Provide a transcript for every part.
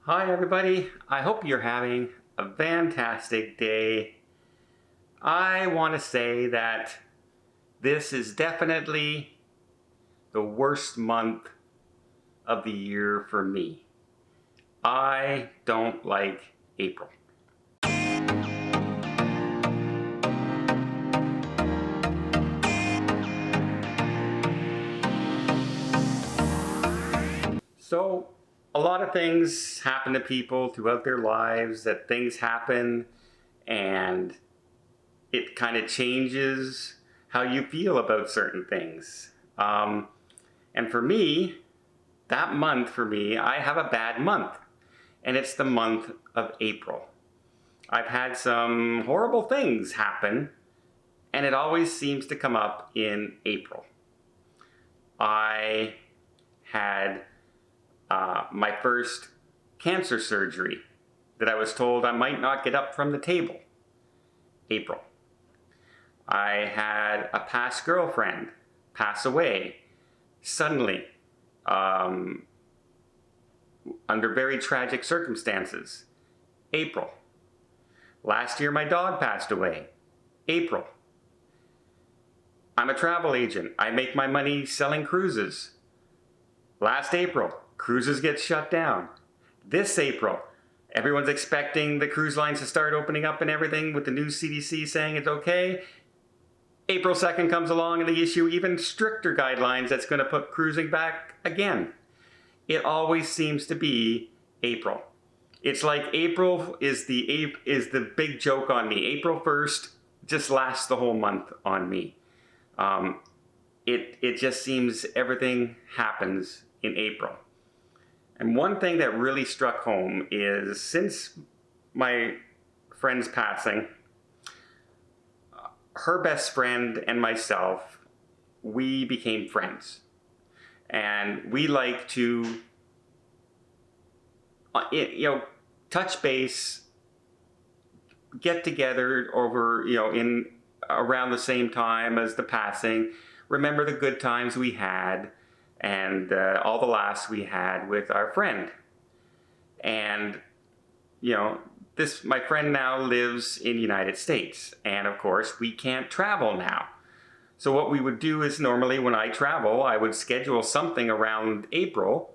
Hi everybody, I hope you're having a fantastic day. I want to say that this is definitely the worst month of the year for me. I don't like April. So, a lot of things happen to people throughout their lives, that things happen and it kind of changes how you feel about certain things. And for me, that month for me, I have a bad month, and it's the month of April. I've had some horrible things happen, and it always seems to come up in April. I had my first cancer surgery that I was told I might not get up from the table. April. I had a past girlfriend pass away suddenly, under very tragic circumstances. April. Last year my dog passed away. April. I'm a travel agent. I make my money selling cruises. Last April, cruises get shut down. This April, everyone's expecting the cruise lines to start opening up and everything with the new CDC saying it's okay. April 2nd comes along and they issue even stricter guidelines that's going to put cruising back again. It always seems to be April. It's like April is the big joke on me. April 1st just lasts the whole month on me. It just seems everything happens in April. And one thing that really struck home is since my friend's passing, her best friend and myself, we became friends. And we like to, touch base, get together over, in around the same time as the passing, remember the good times we had, and all the laughs we had with our friend. And, my friend now lives in the United States, and of course we can't travel now. So what we would do is normally when I travel, I would schedule something around April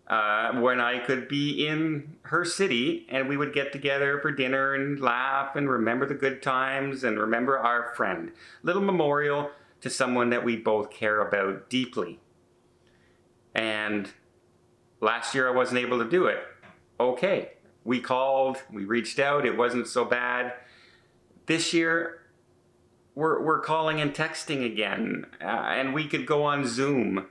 when I could be in her city, and we would get together for dinner and laugh and remember the good times and remember our friend. Little memorial to someone that we both care about deeply. And last year I wasn't able to do it. Okay, we called, we reached out, it wasn't so bad. This year, we're calling and texting again, and we could go on Zoom.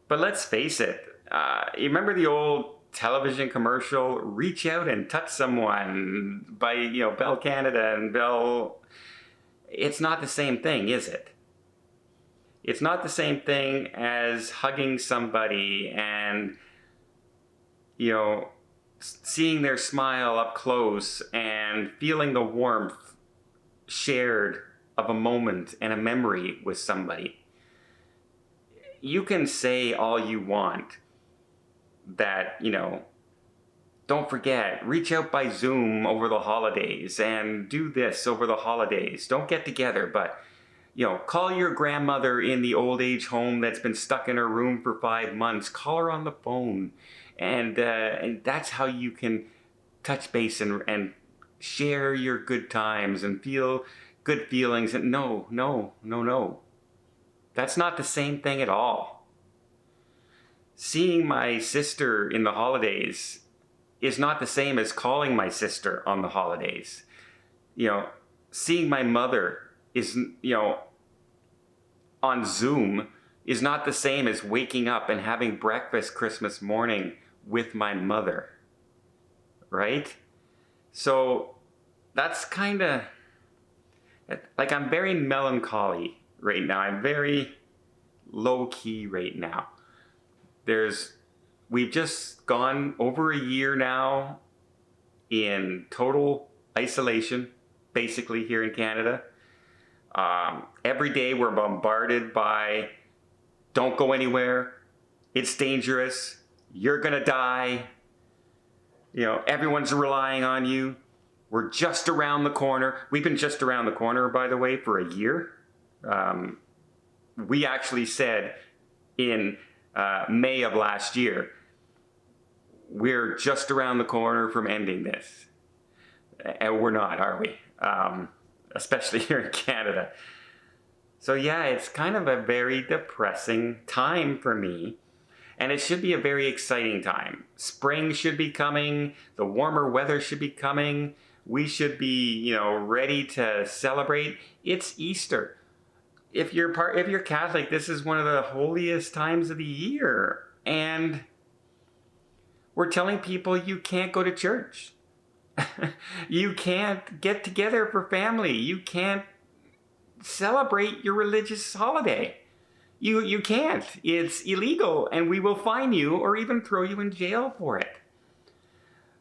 But let's face it, you remember the old television commercial, reach out and touch someone by, Bell Canada and Bell. It's not the same thing, is it? It's not the same thing as hugging somebody and, seeing their smile up close and feeling the warmth shared of a moment and a memory with somebody. You can say all you want that, don't forget, reach out by Zoom over the holidays and do this over the holidays. Don't get together, but call your grandmother in the old age home that's been stuck in her room for 5 months. Call her on the phone. And that's how you can touch base and share your good times and feel good feelings. And no. That's not the same thing at all. Seeing my sister in the holidays is not the same as calling my sister on the holidays. Seeing my mother is, on Zoom is not the same as waking up and having breakfast Christmas morning with my mother, right? So that's kind of, like, I'm very melancholy right now. I'm very low key right now. We've just gone over a year now in total isolation, basically here in Canada. Every day we're bombarded by, don't go anywhere, it's dangerous, you're gonna die, Everyone's relying on you. We're just around the corner. We've been just around the corner, by the way, for a year. We actually said in May of last year, we're just around the corner from ending this. And we're not, are we? Especially here in Canada. So yeah, it's kind of a very depressing time for me. And it should be a very exciting time. Spring should be coming. The warmer weather should be coming. We should be, ready to celebrate. It's Easter. If you're Catholic, this is one of the holiest times of the year. And we're telling people you can't go to church. You can't get together for family. You can't celebrate your religious holiday. You can't. It's illegal, and we will fine you or even throw you in jail for it.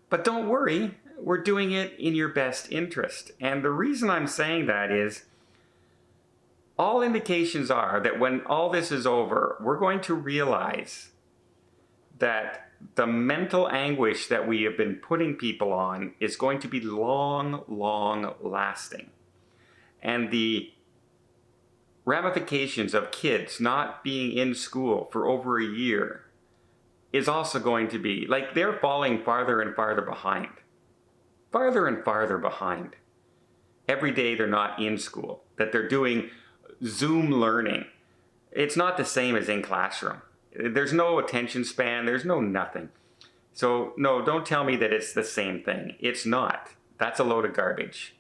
But don't worry, we're doing it in your best interest. And the reason I'm saying that is all indications are that when all this is over, we're going to realize that the mental anguish that we have been putting people on is going to be long, long lasting. And the ramifications of kids not being in school for over a year is also going to be, they're falling farther and farther behind. Farther and farther behind. Every day they're not in school, that they're doing Zoom learning. It's not the same as in classroom. There's no attention span, there's no nothing. So no, don't tell me that it's the same thing. It's not. That's a load of garbage.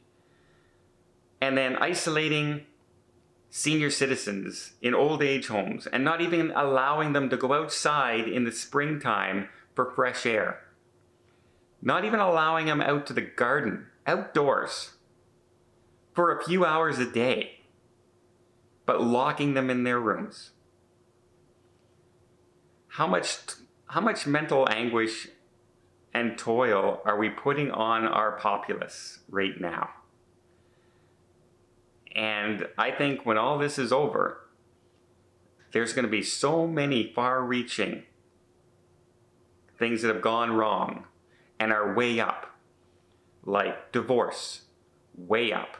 And then isolating senior citizens in old age homes and not even allowing them to go outside in the springtime for fresh air. Not even allowing them out to the garden, outdoors, for a few hours a day, but locking them in their rooms. How much mental anguish and toil are we putting on our populace right now? And I think when all this is over, there's going to be so many far-reaching things that have gone wrong and are way up, like divorce, way up.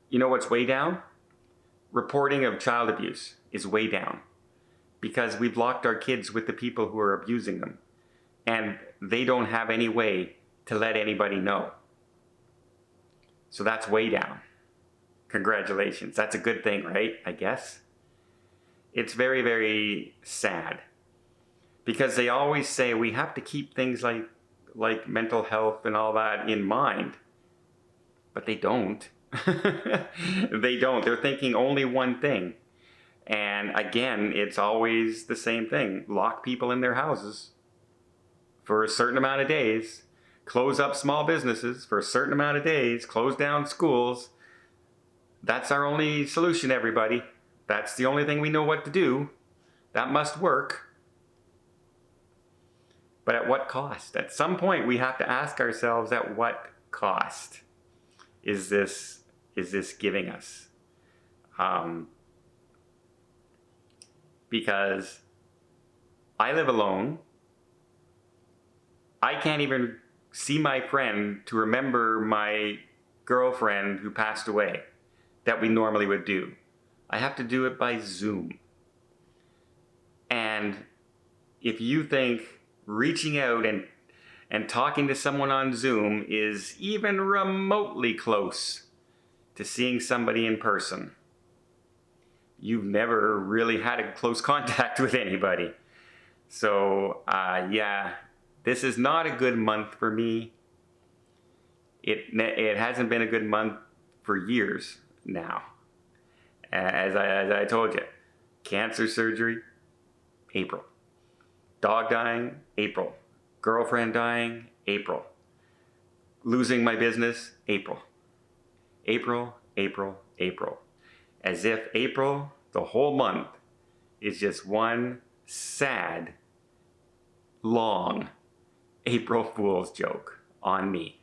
You know what's way down? Reporting of child abuse is way down because we've locked our kids with the people who are abusing them, and they don't have any way to let anybody know. So that's way down. Congratulations. That's a good thing, right? I guess. It's very, very sad because they always say we have to keep things like mental health and all that in mind, but they don't. They don't. They're thinking only one thing. And again, it's always the same thing. Lock people in their houses for a certain amount of days. Close up small businesses for a certain amount of days, close down schools. That's our only solution, everybody. That's the only thing we know what to do. That must work. But at what cost? At some point, we have to ask ourselves, at what cost is this giving us? Because I live alone. I can't even see my friend to remember my girlfriend who passed away that we normally would do. I have to do it by Zoom. And if you think reaching out and talking to someone on Zoom is even remotely close to seeing somebody in person, you've never really had a close contact with anybody. So, yeah. This is not a good month for me. It hasn't been a good month for years now. As I told you, cancer surgery, April. Dog dying, April. Girlfriend dying, April. Losing my business, April. April, April, April. As if April, the whole month, is just one sad, long April Fool's joke on me.